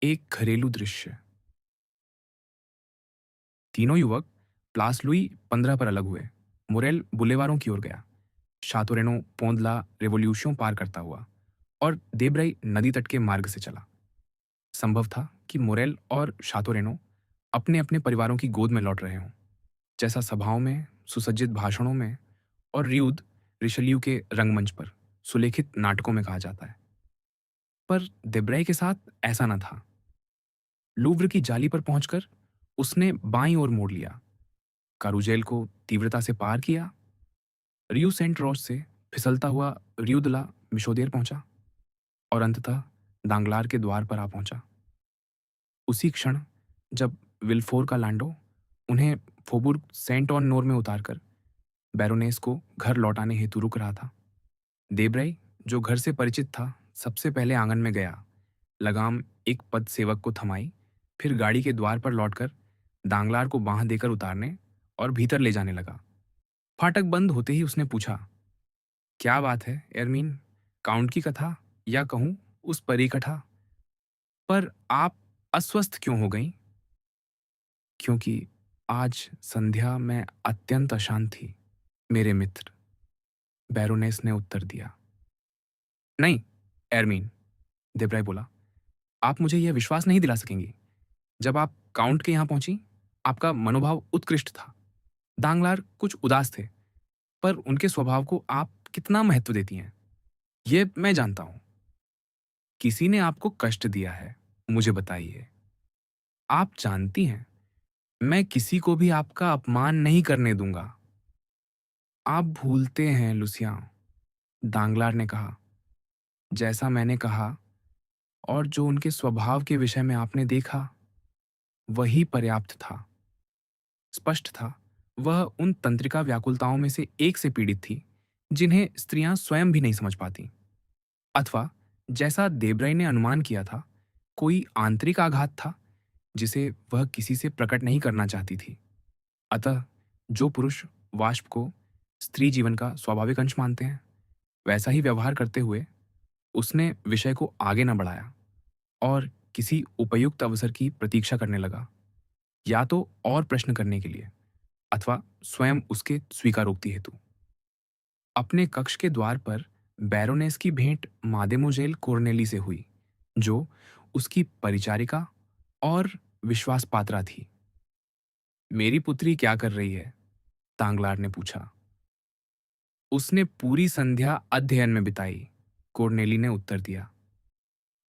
एक घरेलू दृश्य। तीनों युवक प्लास लुई 15 पर अलग हुए। मुरेल बुलेवारों की ओर गया, शातोरेनो पोंदला रेवोल्यूशन पार करता हुआ, और देब्रई नदी तट के मार्ग से चला। संभव था कि मुरेल और शातोरेनो अपने अपने परिवारों की गोद में लौट रहे हों, जैसा सभाओं में, सुसज्जित भाषणों में और रियूद रिशलियू के रंगमंच पर सुलेखित नाटकों में कहा जाता है। पर देब्रई के साथ ऐसा न था। लूव्र की जाली पर पहुंचकर उसने बाईं ओर मोड़ लिया, कारूजेल को तीव्रता से पार किया, रियू सेंट रॉस से फिसलता हुआ रियू दला मिशोदेर पहुंचा और अंततः दांगलार के द्वार पर आ पहुंचा। उसी क्षण जब विल्फोर का लांडो उन्हें फोबुर्ग सेंट ऑन नोर में उतारकर बैरोनेस को घर लौटाने हेतु रुक रहा था, देब्रई, जो घर से परिचित था, सबसे पहले आंगन में गया, लगाम एक पद सेवक को थमाई, फिर गाड़ी के द्वार पर लौटकर दांगलार को बांह देकर उतारने और भीतर ले जाने लगा। फाटक बंद होते ही उसने पूछा, क्या बात है एरमीन? काउंट की कथा, या कहूं उस परिकथा? पर आप अस्वस्थ क्यों हो गईं? क्योंकि आज संध्या में अत्यंत अशांत थी, मेरे मित्र, बैरोनेस ने उत्तर दिया। नहीं, एरमीन, देब्राय बोला, आप मुझे यह विश्वास नहीं दिला सकेंगी। जब आप काउंट के यहां पहुंची, आपका मनोभाव उत्कृष्ट था। दांगलार कुछ उदास थे, पर उनके स्वभाव को आप कितना महत्व देती हैं, ये मैं जानता हूं। किसी ने आपको कष्ट दिया है, मुझे बताइए। आप जानती हैं, मैं किसी को भी आपका अपमान नहीं करने दूंगा। आप भूलते हैं लुसिया, दांगलार ने कहा। जैसा मैंने कहा और जो उनके स्वभाव के विषय में आपने देखा, वही पर्याप्त था। स्पष्ट था, वह उन तंत्रिका व्याकुलताओं में से एक से पीड़ित थी जिन्हें स्त्रियां स्वयं भी नहीं समझ पाती, अथवा जैसा देब्रई ने अनुमान किया था, कोई आंतरिक आघात था जिसे वह किसी से प्रकट नहीं करना चाहती थी। अतः जो पुरुष वाष्प को स्त्री जीवन का स्वाभाविक अंश मानते हैं, वैसा ही व्यवहार करते हुए उसने विषय को आगे न बढ़ाया और किसी उपयुक्त अवसर की प्रतीक्षा करने लगा, या तो और प्रश्न करने के लिए अथवा स्वयं उसके स्वीकारोक्ति हेतु। अपने कक्ष के द्वार पर बैरोनेस की भेंट मादेमोजेल कोर्नेली से हुई, जो उसकी परिचारिका और विश्वास पात्रा थी। मेरी पुत्री क्या कर रही है? तांगलार ने पूछा। उसने पूरी संध्या अध्ययन में बिताई, कोर्नेली ने उत्तर दिया।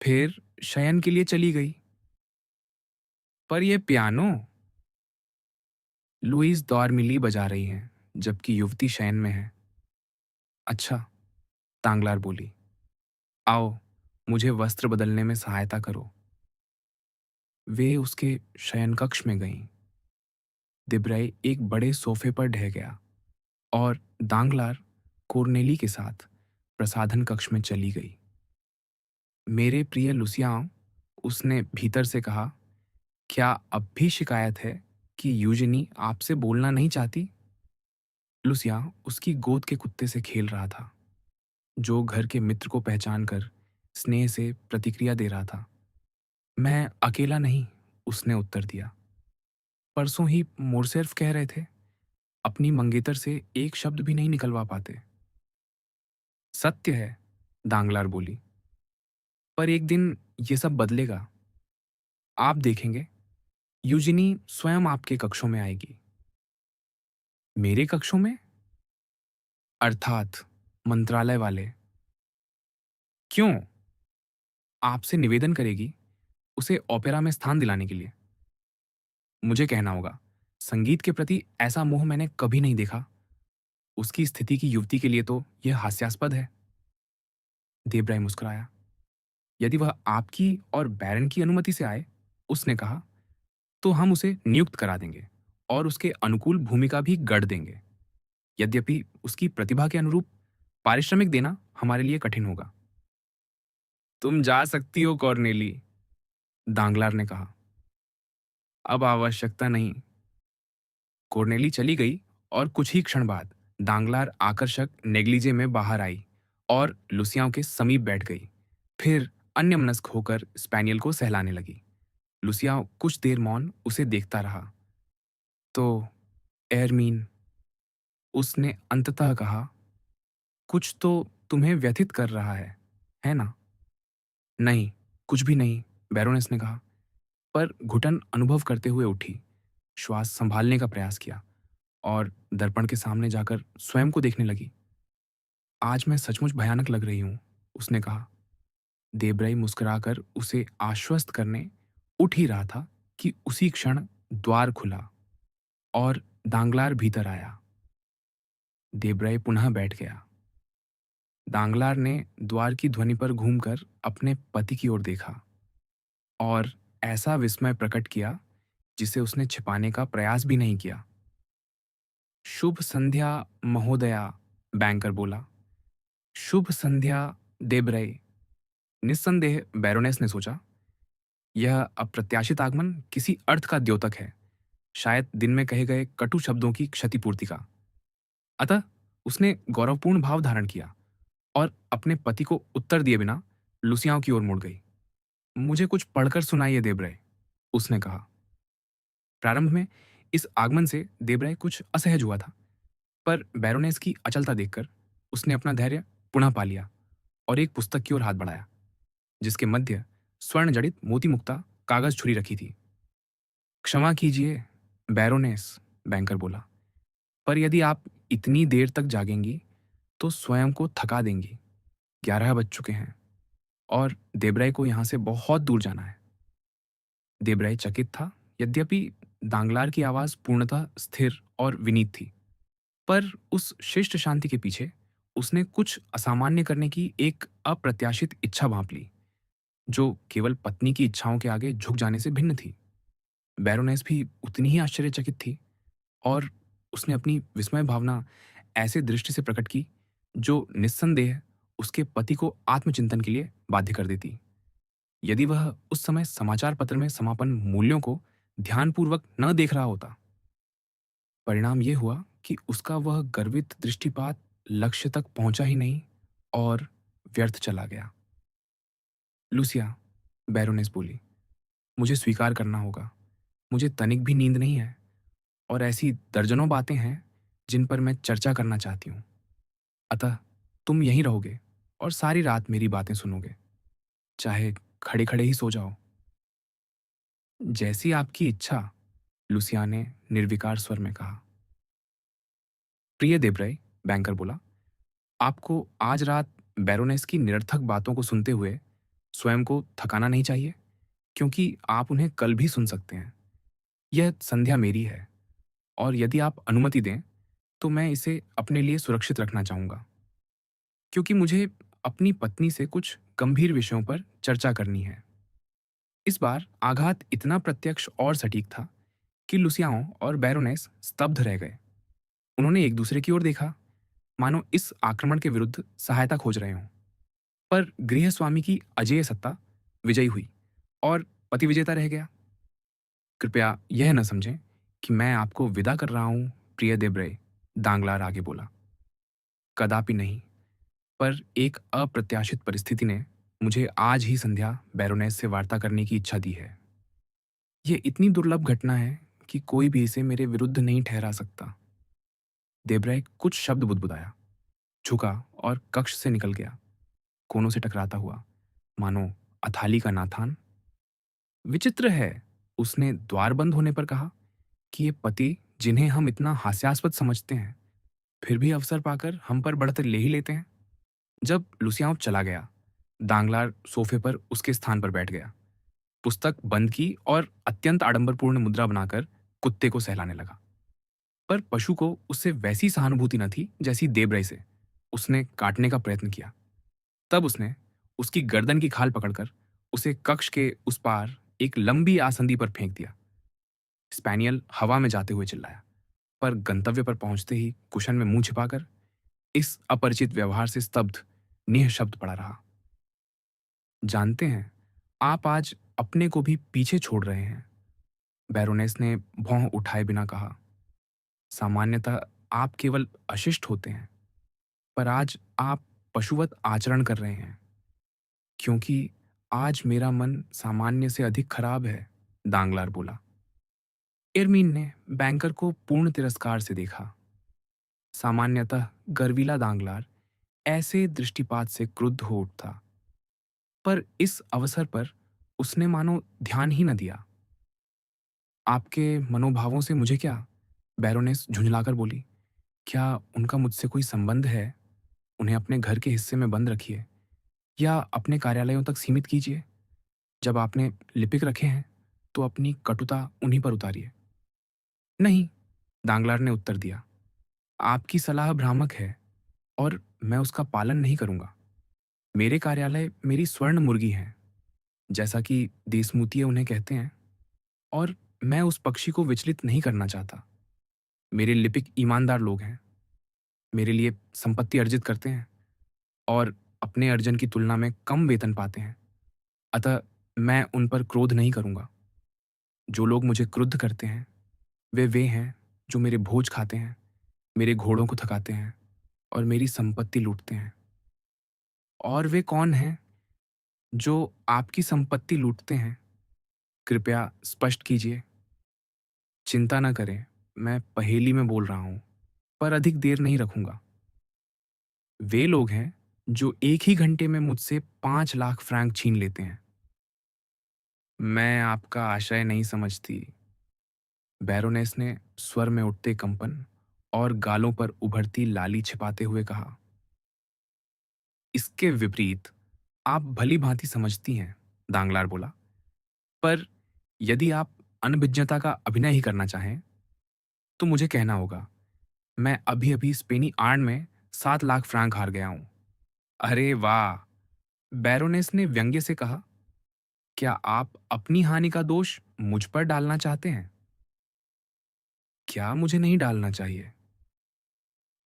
फिर शयन के लिए चली गई। पर यह पियानो? लुइस दौरमिली बजा रही हैं, जबकि युवती शयन में है। अच्छा, तांगलार बोली। आओ, मुझे वस्त्र बदलने में सहायता करो। वे उसके शयन कक्ष में गईं। दिब्रई एक बड़े सोफे पर ढह गया और दांगलार कोर्नेली के साथ प्रसाधन कक्ष में चली गई। मेरे प्रिय लुसियाओं, उसने भीतर से कहा, क्या अब भी शिकायत है कि यूजिनी आपसे बोलना नहीं चाहती? लुसिया उसकी गोद के कुत्ते से खेल रहा था, जो घर के मित्र को पहचान कर स्नेह से प्रतिक्रिया दे रहा था। मैं अकेला नहीं, उसने उत्तर दिया। परसों ही मोरसेर्फ कह रहे थे, अपनी मंगेतर से एक शब्द भी नहीं निकलवा पाते। सत्य है, दांगलार बोली, पर एक दिन ये सब बदलेगा। आप देखेंगे, यूजिनी स्वयं आपके कक्षों में आएगी। मेरे कक्षों में? अर्थात मंत्रालय वाले। क्यों? आपसे निवेदन करेगी, उसे ओपेरा में स्थान दिलाने के लिए। मुझे कहना होगा, संगीत के प्रति ऐसा मोह मैंने कभी नहीं देखा। उसकी स्थिति की युवती के लिए तो यह हास्यास्पद है। देब्राय मुस्कुराया। यदि वह आपकी और बैरन की अनुमति से आए, उसने कहा, तो हम उसे नियुक्त करा देंगे और उसके अनुकूल भूमिका भी गढ़ देंगे। यद्यपि उसकी प्रतिभा के अनुरूप पारिश्रमिक देना हमारे लिए कठिन होगा। तुम जा सकती हो कॉर्नेली, दांगलार ने कहा। अब आवश्यकता नहीं। कॉर्नेली चली गई और कुछ ही क्षण बाद दांगलार आकर्षक नेग्लिजे में बाहर आई और लुसियाओं के समीप बैठ गई। फिर अन्यमनस्क होकर स्पैनियल को सहलाने लगी। लुसिया कुछ देर मौन उसे देखता रहा। तो एरमीन, उसने अंततः कहा, कुछ तो तुम्हें व्यथित कर रहा है ना? नहीं, कुछ भी नहीं, बैरोनेस ने कहा, पर घुटन अनुभव करते हुए उठी, श्वास संभालने का प्रयास किया और दर्पण के सामने जाकर स्वयं को देखने लगी। आज मैं सचमुच भयानक लग रही हूँ, उसने कहा। देबराई मुस्कुराकर उसे आश्वस्त करने उठ ही रहा था कि उसी क्षण द्वार खुला और दांगलार भीतर आया। देबराई पुनः बैठ गया। दांगलार ने द्वार की ध्वनि पर घूमकर अपने पति की ओर देखा और ऐसा विस्मय प्रकट किया जिसे उसने छिपाने का प्रयास भी नहीं किया। शुभ संध्या महोदया, बैंकर बोला। शुभ संध्या देबराई, निस्संदेह, बैरोनेस ने सोचा। यह अप्रत्याशित आगमन किसी अर्थ का द्योतक है, शायद दिन में कहे गए कटु शब्दों की क्षतिपूर्ति का। अतः उसने गौरवपूर्ण भाव धारण किया और अपने पति को उत्तर दिए बिना लुसियाओं की ओर मुड़ गई। मुझे कुछ पढ़कर सुनाइए देबराय, उसने कहा। प्रारंभ में इस आगमन से देबराय कुछ असहज हुआ था, पर बैरोनेस की अचलता देखकर उसने अपना धैर्य पुनः पा लिया और एक पुस्तक की ओर हाथ बढ़ाया, जिसके मध्य स्वर्ण जड़ित मोती मुक्ता कागज छुरी रखी थी। क्षमा कीजिए बैरोनेस, बैंकर बोला, पर यदि आप इतनी देर तक जागेंगी तो स्वयं को थका देंगी। 11 बज चुके हैं और देबराय को यहां से बहुत दूर जाना है। देबराय चकित था, यद्यपि दांगलार की आवाज पूर्णतः स्थिर और विनीत थी, पर उस शिष्ट शांति के पीछे उसने कुछ असामान्य करने की एक अप्रत्याशित इच्छा भांप ली, जो केवल पत्नी की इच्छाओं के आगे झुक जाने से भिन्न थी। बैरोनेस भी उतनी ही आश्चर्यचकित थी और उसने अपनी विस्मय भावना ऐसे दृष्टि से प्रकट की जो निस्संदेह उसके पति को आत्मचिंतन के लिए बाध्य कर देती। यदि वह उस समय समाचार पत्र में समापन मूल्यों को ध्यानपूर्वक न देख रहा होता। परिणाम यह हुआ कि उसका वह गर्वित दृष्टिपात लक्ष्य तक पहुंचा ही नहीं और व्यर्थ चला गया। लुसिया, बैरोनेस बोली, मुझे स्वीकार करना होगा, मुझे तनिक भी नींद नहीं है और ऐसी दर्जनों बातें हैं जिन पर मैं चर्चा करना चाहती हूँ। अतः तुम यहीं रहोगे और सारी रात मेरी बातें सुनोगे, चाहे खड़े खड़े ही सो जाओ। जैसी आपकी इच्छा, लुसिया ने निर्विकार स्वर में कहा। प्रिय देबराय, बैंकर बोला, आपको आज रात बैरोनेस की निरर्थक बातों को सुनते हुए स्वयं को थकाना नहीं चाहिए, क्योंकि आप उन्हें कल भी सुन सकते हैं। यह संध्या मेरी है और यदि आप अनुमति दें तो मैं इसे अपने लिए सुरक्षित रखना चाहूंगा, क्योंकि मुझे अपनी पत्नी से कुछ गंभीर विषयों पर चर्चा करनी है। इस बार आघात इतना प्रत्यक्ष और सटीक था कि लुसियाओं और बैरोनेस स्तब्ध रह गए। उन्होंने एक दूसरे की ओर देखा, मानो इस आक्रमण के विरुद्ध सहायता खोज रहे हों। पर गृहस्वामी की अजेय सत्ता विजयी हुई और पति विजेता रह गया। कृपया यह न समझें कि मैं आपको विदा कर रहा हूं, प्रिय देब्रे, दांगलार आगे बोला। कदापि नहीं, पर एक अप्रत्याशित परिस्थिति ने मुझे आज ही संध्या बैरोनेस से वार्ता करने की इच्छा दी है। यह इतनी दुर्लभ घटना है कि कोई भी इसे मेरे विरुद्ध नहीं ठहरा सकता। देब्रे कुछ शब्द बुदबुदाया, झुका और कक्ष से निकल गया, कोनों से टकराता हुआ, मानो अथाली का नाथान। विचित्र है, उसने द्वार बंद होने पर कहा, कि ये पति जिन्हें हम इतना हास्यास्पद समझते हैं, फिर भी अवसर पाकर हम पर बढ़त ले ही लेते हैं। जब लुसियाओं चला गया, दांगलार सोफे पर उसके स्थान पर बैठ गया, पुस्तक बंद की और अत्यंत आडंबरपूर्ण मुद्रा बनाकर कुत्ते को सहलाने लगा। पर पशु को उससे वैसी सहानुभूति न थी जैसी देबराय से। उसने काटने का प्रयत्न किया। तब उसने उसकी गर्दन की खाल पकड़कर उसे कक्ष के उस पार एक लंबी आसंदी पर फेंक दिया। स्पैनियल हवा में जाते हुए चिल्लाया, पर गंतव्य पर पहुंचते ही कुशन में मुंह छिपाकर इस अपरिचित व्यवहार से स्तब्ध निःशब्द पड़ा रहा। जानते हैं, आप आज अपने को भी पीछे छोड़ रहे हैं, बैरोनेस ने भौं उठाए बिना कहा। सामान्यतः आप केवल अशिष्ट होते हैं, पर आज आप पशुवत आचरण कर रहे हैं, क्योंकि आज मेरा मन सामान्य से अधिक खराब है, दांगलार बोला। एरमीन ने बैंकर को पूर्ण तिरस्कार से देखा। सामान्यतः गर्वीला दांगलार ऐसे दृष्टिपात से क्रुद्ध हो उठता, पर इस अवसर पर उसने मानो ध्यान ही न दिया। आपके मनोभावों से मुझे क्या? बैरोनेस झुंझलाकर बोली। क्या उनका मुझसे कोई संबंध है? उन्हें अपने घर के हिस्से में बंद रखिए या अपने कार्यालयों तक सीमित कीजिए। जब आपने लिपिक रखे हैं, तो अपनी कटुता उन्हीं पर उतारिए। नहीं, दांगलार ने उत्तर दिया। आपकी सलाह भ्रामक है और मैं उसका पालन नहीं करूंगा। मेरे कार्यालय मेरी स्वर्ण मुर्गी है, जैसा कि देशमुतिये उन्हें कहते हैं, और मैं उस पक्षी को विचलित नहीं करना चाहता। मेरे लिपिक ईमानदार लोग हैं, मेरे लिए संपत्ति अर्जित करते हैं और अपने अर्जन की तुलना में कम वेतन पाते हैं। अतः मैं उन पर क्रोध नहीं करूंगा। जो लोग मुझे क्रुद्ध करते हैं, वे हैं जो मेरे भोज खाते हैं, मेरे घोड़ों को थकाते हैं और मेरी संपत्ति लूटते हैं। और वे कौन हैं जो आपकी संपत्ति लूटते हैं? कृपया स्पष्ट कीजिए। चिंता न करें, मैं पहेली में बोल रहा हूं, पर अधिक देर नहीं रखूंगा। वे लोग हैं जो एक ही घंटे में मुझसे 5 लाख फ्रैंक छीन लेते हैं। मैं आपका आशय नहीं समझती, बैरोनेस ने स्वर में उठते कंपन और गालों पर उभरती लाली छिपाते हुए कहा। इसके विपरीत आप भली भांति समझती हैं, दांगलार बोला। पर यदि आप अनभिज्ञता का अभिनय ही करना चाहें, तो मुझे कहना होगा, मैं अभी अभी स्पेनी आर्न में 7 लाख फ्रैंक हार गया हूं। अरे वाह, बैरोनेस ने व्यंग्य से कहा। क्या आप अपनी हानि का दोष मुझ पर डालना चाहते हैं? क्या मुझे नहीं डालना चाहिए?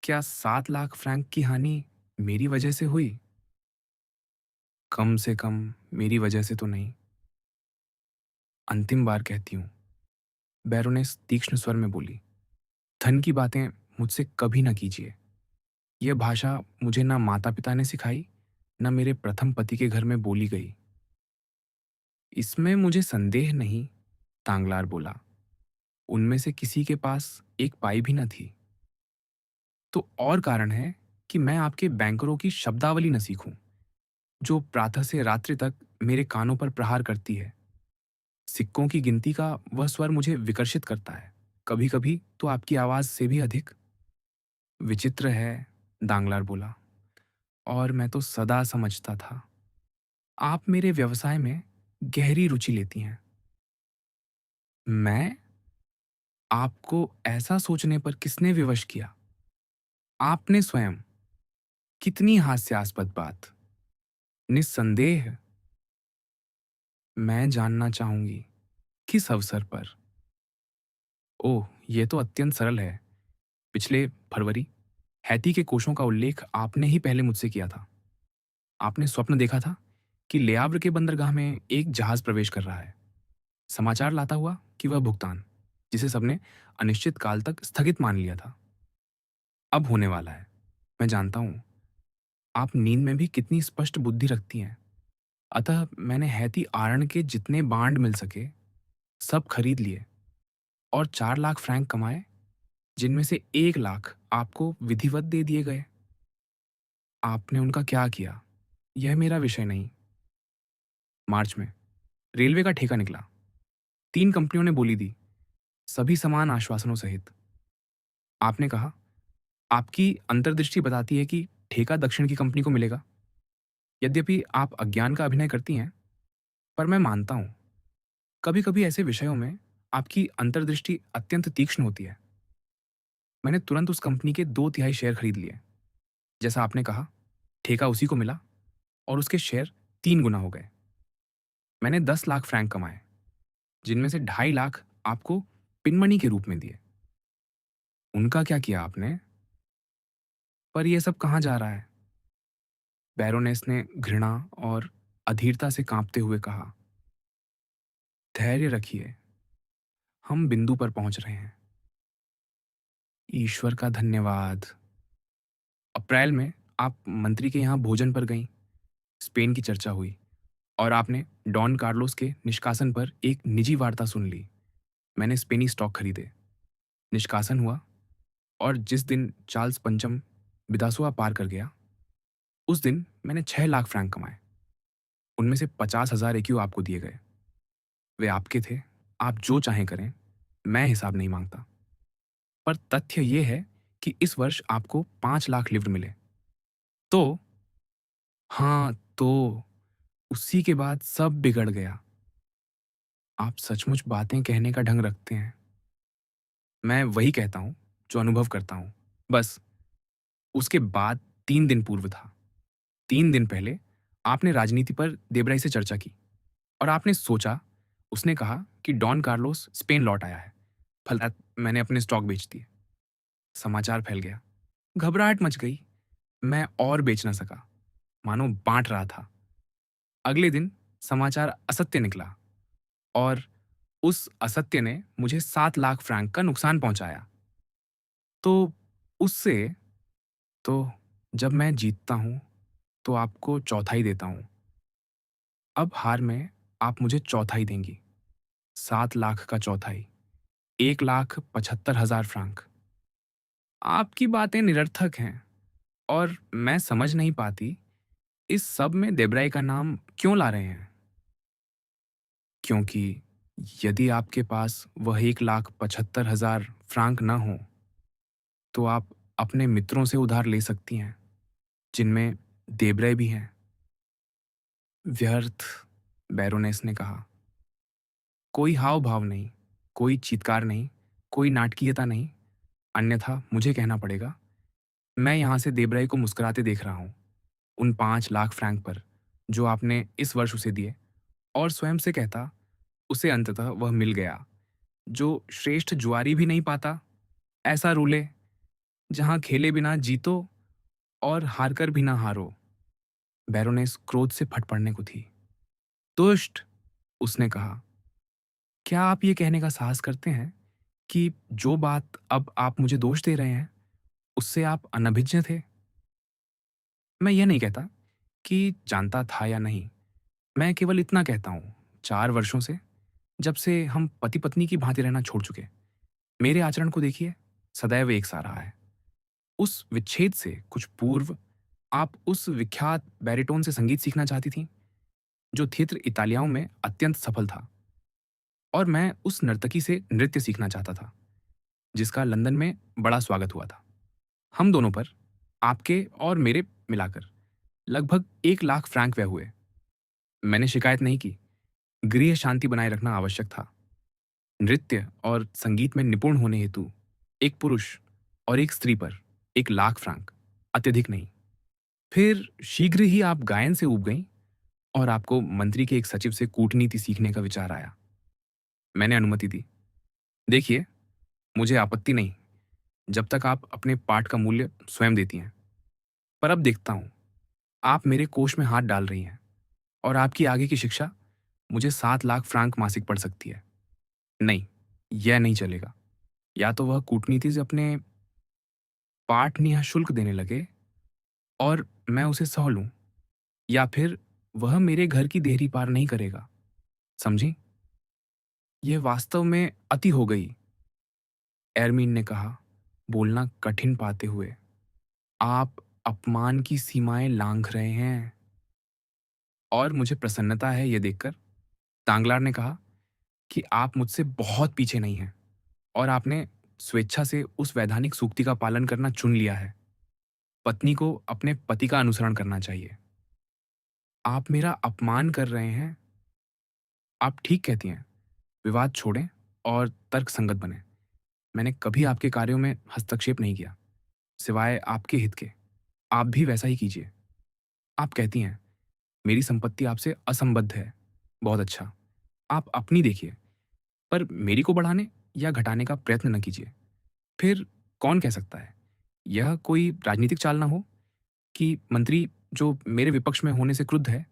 क्या 7 लाख फ्रैंक की हानि मेरी वजह से हुई? कम से कम मेरी वजह से तो नहीं। अंतिम बार कहती हूं, बैरोनेस तीक्ष्ण स्वर में बोली। धन की बातें मुझसे कभी ना कीजिए। यह भाषा मुझे ना माता पिता ने सिखाई, न मेरे प्रथम पति के घर में बोली गई। इसमें मुझे संदेह नहीं, तांगलार बोला। उनमें से किसी के पास एक पाई भी न थी। तो और कारण है कि मैं आपके बैंकरों की शब्दावली न सीखूं, जो प्रातः से रात्रि तक मेरे कानों पर प्रहार करती है। सिक्कों की गिनती का वह स्वर मुझे विकर्षित करता है, कभी कभी तो आपकी आवाज से भी अधिक। विचित्र है, दांगलार बोला, और मैं तो सदा समझता था आप मेरे व्यवसाय में गहरी रुचि लेती हैं। मैं? आपको ऐसा सोचने पर किसने विवश किया? आपने स्वयं। कितनी हास्यास्पद बात। निस्संदेह मैं जानना चाहूंगी, किस अवसर पर? ओह, यह तो अत्यंत सरल है। पिछले फरवरी हैती के कोषों का उल्लेख आपने ही पहले मुझसे किया था। आपने स्वप्न देखा था कि लेआव्र के बंदरगाह में एक जहाज प्रवेश कर रहा है। समाचार लाता हुआ कि वह भुगतान, जिसे सबने अनिश्चित काल तक स्थगित मान लिया था, अब होने वाला है। मैं जानता हूं आप नींद में भी कितनी स्पष्ट बुद्धि रखती हैं। अतः मैंने हैती आरण के जितने बांड मिल सके सब खरीद लिए और 4 लाख फ्रैंक कमाए, जिनमें से 1 लाख आपको विधिवत दे दिए गए। आपने उनका क्या किया, यह मेरा विषय नहीं। मार्च में रेलवे का ठेका निकला। 3 कंपनियों ने बोली दी, सभी समान आश्वासनों सहित। आपने कहा, आपकी अंतर्दृष्टि बताती है कि ठेका दक्षिण की कंपनी को मिलेगा। यद्यपि आप अज्ञान का अभिनय करती हैं, पर मैं मानता हूं कभी कभी ऐसे विषयों में आपकी अंतर्दृष्टि अत्यंत तीक्ष्ण होती है। मैंने तुरंत उस कंपनी के 2/3 शेयर खरीद लिए। जैसा आपने कहा, ठेका उसी को मिला और उसके शेयर 3 गुना हो गए। मैंने 10 लाख फ्रैंक कमाए, जिनमें से 2.5 लाख आपको पिनमणि के रूप में दिए। उनका क्या किया आपने? पर यह सब कहाँ जा रहा है? बैरोनेस ने घृणा और अधीरता से कांपते हुए कहा। धैर्य रखिए, हम बिंदु पर पहुंच रहे हैं। ईश्वर का धन्यवाद। अप्रैल में आप मंत्री के यहाँ भोजन पर गईं। स्पेन की चर्चा हुई और आपने डॉन कार्लोस के निष्कासन पर एक निजी वार्ता सुन ली। मैंने स्पेनी स्टॉक खरीदे। निष्कासन हुआ और जिस दिन चार्ल्स पंचम बिदासुआ पार कर गया, उस दिन मैंने 6 लाख फ्रैंक कमाए। उनमें से 50,000 एक्यू आपको दिए गए। वे आपके थे, आप जो चाहें करें, मैं हिसाब नहीं मांगता। पर तथ्य ये है कि इस वर्ष आपको 5 लाख लिव्र मिले। तो हाँ, तो उसी के बाद सब बिगड़ गया। आप सचमुच बातें कहने का ढंग रखते हैं। मैं वही कहता हूँ जो अनुभव करता हूँ। बस उसके बाद 3 दिन पूर्व था। 3 दिन पहले आपने राजनीति पर देबराई से चर्चा की और आपने सोचा, उसने कहा कि डॉन कार्लोस स्पेन लौट आया है। फलत मैंने अपने स्टॉक बेच दिए। समाचार फैल गया। घबराहट मच गई। मैं और बेच ना सका, मानो बांट रहा था। अगले दिन समाचार असत्य निकला और उस असत्य ने मुझे 7 लाख फ्रैंक का नुकसान पहुंचाया। तो उससे तो जब मैं जीतता हूं तो आपको चौथाई देता हूं। अब हार में आप मुझे चौथाई देंगी। 7 लाख का चौथाई, 1,75,000 फ्रैंक। आपकी बातें निरर्थक हैं और मैं समझ नहीं पाती इस सब में देब्राई का नाम क्यों ला रहे हैं। क्योंकि यदि आपके पास वह 1,75,000 फ्रैंक न हो तो आप अपने मित्रों से उधार ले सकती हैं, जिनमें देब्रे भी हैं। व्यर्थ, बैरोनेस ने कहा। कोई हाव भाव नहीं, कोई चीत्कार नहीं, कोई नाटकीयता नहीं, अन्यथा मुझे कहना पड़ेगा। मैं यहां से देब्रे को मुस्कुराते देख रहा हूं, उन 5 लाख फ्रैंक पर जो आपने इस वर्ष उसे दिए, और स्वयं से कहता, उसे अंततः वह मिल गया जो श्रेष्ठ जुआरी भी नहीं पाता। ऐसा रूले जहां खेले बिना जीतो और हारकर भी ना हारो। बैरोनेस क्रोध से फट पड़ने को थी। दुष्ट, उसने कहा। क्या आप ये कहने का साहस करते हैं कि जो बात अब आप मुझे दोष दे रहे हैं, उससे आप अनभिज्ञ थे? मैं यह नहीं कहता कि जानता था या नहीं। मैं केवल इतना कहता हूं, 4 वर्षों से, जब से हम पति पत्नी की भांति रहना छोड़ चुके, मेरे आचरण को देखिए, सदैव एक सा रहा है। उस विच्छेद से कुछ पूर्व आप उस विख्यात बैरिटोन से संगीत सीखना चाहती थीं, जो थिएटर इतालियाओं में अत्यंत सफल था, और मैं उस नर्तकी से नृत्य सीखना चाहता था, जिसका लंदन में बड़ा स्वागत हुआ था। हम दोनों पर, आपके और मेरे मिलाकर, लगभग 1 लाख फ्रैंक व्यय हुए। मैंने शिकायत नहीं की। गृह शांति बनाए रखना आवश्यक था। नृत्य और संगीत में निपुण होने हेतु एक पुरुष और एक स्त्री पर 1 लाख फ्रैंक, अत्यधिक नहीं। फिर शीघ्र ही आप गायन से ऊब गईं और आपको मंत्री के एक सचिव से कूटनीति सीखने का विचार आया। मैंने अनुमति दी। देखिए, मुझे आपत्ति नहीं, जब तक आप अपने पाठ का मूल्य स्वयं देती हैं। पर अब देखता हूं, आप मेरे कोष में हाथ डाल रही हैं और आपकी आगे की शिक्षा मुझे 7 लाख फ्रैंक मासिक पड़ सकती है। नहीं, यह नहीं चलेगा। या तो वह कूटनीति से अपने पाठ निःशुल्क देने लगे और मैं उसे सह लूं, या फिर वह मेरे घर की देहरी पार नहीं करेगा। समझी? यह वास्तव में अति हो गई, एरमीन ने कहा, बोलना कठिन पाते हुए। आप अपमान की सीमाएं लांघ रहे हैं। और मुझे प्रसन्नता है यह देखकर, तांगलार ने कहा, कि आप मुझसे बहुत पीछे नहीं हैं और आपने स्वेच्छा से उस वैधानिक सूक्ति का पालन करना चुन लिया है। पत्नी को अपने पति का अनुसरण करना चाहिए। आप मेरा अपमान कर रहे हैं। आप ठीक कहती हैं। विवाद छोड़ें और तर्क संगत बने। मैंने कभी आपके कार्यों में हस्तक्षेप नहीं किया, सिवाय आपके हित के। आप भी वैसा ही कीजिए। आप कहती हैं, मेरी संपत्ति आपसे असंबद्ध है। बहुत अच्छा। आप अपनी देखिए, पर मेरी को बढ़ाने या घटाने का प्रयत्न न कीजिए। फिर कौन कह सकता है, यह कोई राजनीतिक चाल ना हो कि मंत्री जो मेरे विपक्ष में होने से क्रुद्ध है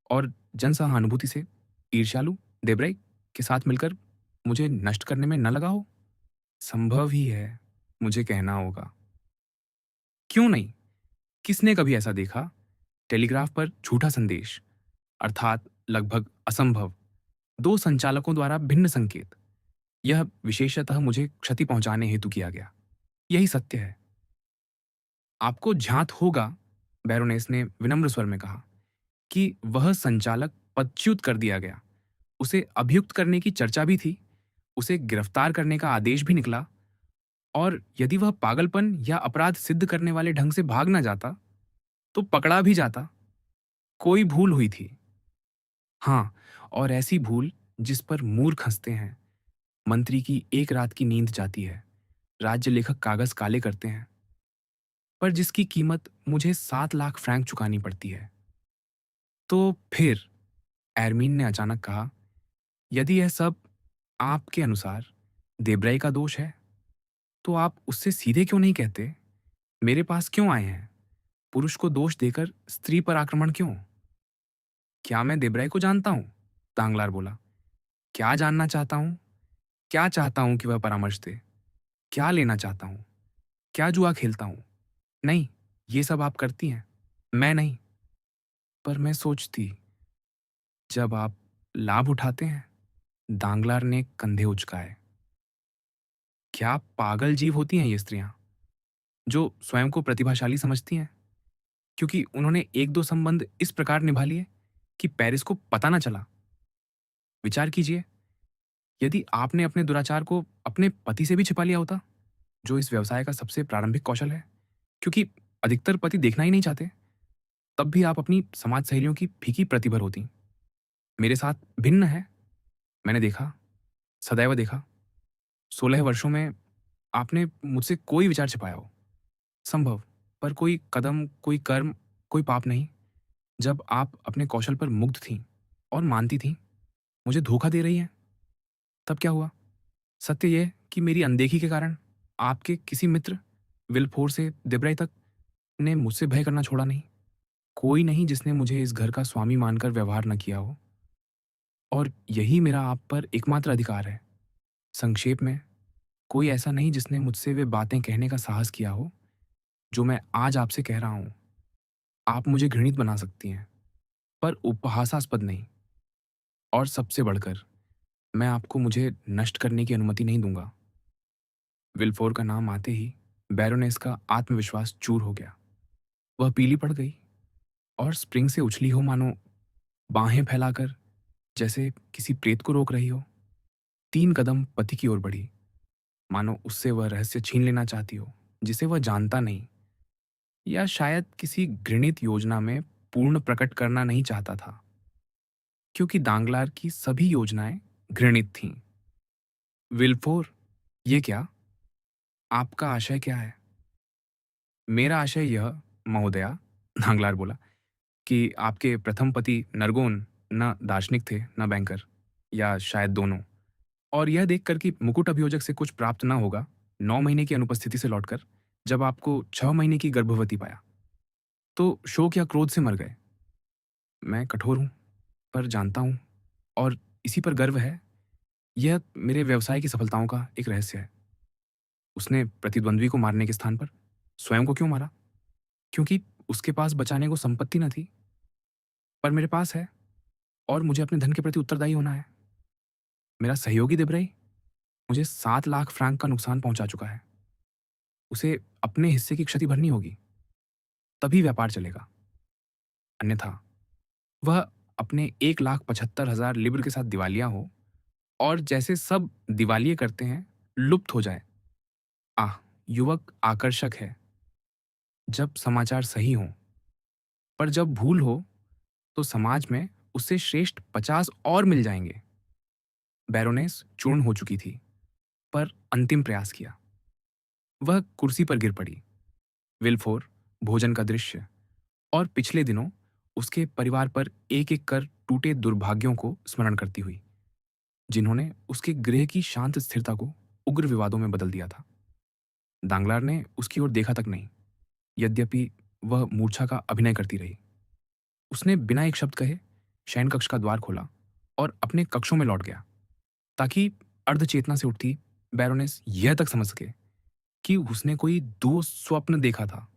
और जनसहानुभूति से ईर्ष्यालु देब्रे के साथ मिलकर मुझे नष्ट करने में न लगा हो? संभव ही है, मुझे कहना होगा। क्यों नहीं? किसने कभी ऐसा देखा? टेलीग्राफ पर झूठा संदेश, अर्थात लगभग असंभव, दो संचालकों द्वारा भिन्न संकेत। यह विशेषतः मुझे क्षति पहुंचाने हेतु किया गया। यही सत्य है। आपको झांत होगा, बैरोनेस ने विनम्र स्वर में कहा, कि वह संचालक पदच्युत कर दिया गया। उसे अभियुक्त करने की चर्चा भी थी, उसे गिरफ्तार करने का आदेश भी निकला, और यदि वह पागलपन या अपराध सिद्ध करने वाले ढंग से भाग ना जाता, तो पकड़ा भी जाता। कोई भूल हुई थी। हाँ, और ऐसी भूल जिस पर मूर्ख हंसते हैं। मंत्री की एक रात की नींद जाती है, राज्य लेखक कागज काले करते हैं, पर जिसकी कीमत मुझे 7 लाख फ्रैंक चुकानी पड़ती है। तो फिर एरमीन ने अचानक कहा, यदि यह सब आपके अनुसार देब्रई का दोष है, तो आप उससे सीधे क्यों नहीं कहते? मेरे पास क्यों आए हैं? पुरुष को दोष देकर स्त्री पर आक्रमण क्यों? क्या मैं देब्रई को जानता हूं? दांगलार बोला। क्या जानना चाहता हूं? क्या चाहता हूं कि वह परामर्श दे? क्या लेना चाहता हूं? क्या जुआ खेलता हूं? नहीं, ये सब आप करती हैं, मैं नहीं। पर मैं सोचती, जब आप लाभ उठाते हैं। दांगलार ने कंधे उचकाए। क्या पागल जीव होती हैं ये स्त्रियां, जो स्वयं को प्रतिभाशाली समझती हैं, क्योंकि उन्होंने एक दो संबंध इस प्रकार निभा लिए कि पेरिस को पता ना चला। विचार कीजिए, यदि आपने अपने दुराचार को अपने पति से भी छिपा लिया होता, जो इस व्यवसाय का सबसे प्रारंभिक कौशल है, क्योंकि अधिकतर पति देखना ही नहीं चाहते, तब भी आप अपनी समाज सहेलियों की फीकी प्रतिभर होती। मेरे साथ भिन्न है। मैंने देखा, सदैव देखा। 16 वर्षों में आपने मुझसे कोई विचार छिपाया हो, संभव, पर कोई कदम, कोई कर्म, कोई पाप नहीं। जब आप अपने कौशल पर मुग्ध थीं और मानती थीं मुझे धोखा दे रही हैं, तब क्या हुआ? सत्य यह कि मेरी अनदेखी के कारण आपके किसी मित्र, विलफोर से देब्राई तक, ने मुझसे भय करना छोड़ा नहीं। कोई नहीं जिसने मुझे इस घर का स्वामी मानकर व्यवहार न किया हो, और यही मेरा आप पर एकमात्र अधिकार है। संक्षेप में, कोई ऐसा नहीं जिसने मुझसे वे बातें कहने का साहस किया हो जो मैं आज आपसे कह रहा हूं। आप मुझे घृणित बना सकती हैं, पर उपहासास्पद नहीं। और सबसे बढ़कर, मैं आपको मुझे नष्ट करने की अनुमति नहीं दूंगा। विल्फोर का नाम आते ही बैरोनेस का आत्मविश्वास चूर हो गया। वह पीली पड़ गई और स्प्रिंग से उछली हो, मानो बाहें फैलाकर, जैसे किसी प्रेत को रोक रही हो। 3 कदम पति की ओर बढ़ी, मानो उससे वह रहस्य छीन लेना चाहती हो जिसे वह जानता नहीं, या शायद किसी घृणित योजना में पूर्ण प्रकट करना नहीं चाहता था, क्योंकि दांगलार की सभी योजनाएं घृणित थीं। विल्फोर, ये क्या? आपका आशय क्या है? मेरा आशय यह, महोदया, दांगलार बोला, कि आपके प्रथम पति नरगोन न दार्शनिक थे न बैंकर, या शायद दोनों। और यह देखकर कि मुकुट अभियोजक से कुछ प्राप्त न होगा, 9 महीने की अनुपस्थिति से लौटकर जब आपको 6 महीने की गर्भवती पाया, तो शोक या क्रोध से मर गए। मैं कठोर हूं, पर जानता हूं, और इसी पर गर्व है। यह मेरे व्यवसाय की सफलताओं का एक रहस्य है। उसने प्रतिद्वंद्वी को मारने के स्थान पर स्वयं को क्यों मारा? क्योंकि उसके पास बचाने को संपत्ति न थी, पर मेरे पास है, और मुझे अपने धन के प्रति उत्तरदायी होना है। मेरा सहयोगी देब्रई मुझे 7 लाख फ्रैंक का नुकसान पहुंचा चुका है। उसे अपने हिस्से की क्षति भरनी होगी, तभी व्यापार चलेगा। अन्यथा वह अपने 1,75,000 लिब्र के साथ दिवालिया हो, और जैसे सब दिवालिये करते हैं, लुप्त हो जाए। आह, युवक आकर्षक है जब समाचार सही हों, पर जब भूल हो तो समाज में उससे श्रेष्ठ 50 और मिल जाएंगे। बैरोनेस चूर्ण हो चुकी थी, पर अंतिम प्रयास किया। वह कुर्सी पर गिर पड़ी। विल्फोर, भोजन का दृश्य, और पिछले दिनों उसके परिवार पर एक एक कर टूटे दुर्भाग्यों को स्मरण करती हुई, जिन्होंने उसके गृह की शांत स्थिरता को उग्र विवादों में बदल दिया था। दांगलार ने उसकी ओर देखा तक नहीं, यद्यपि वह मूर्छा का अभिनय करती रही। उसने बिना एक शब्द कहे शयन कक्ष का द्वार खोला और अपने कक्षों में लौट गया, ताकि अर्धचेतना से उठती बैरोनेस यह तक समझ सके कि उसने कोई दुस्वप्न देखा था।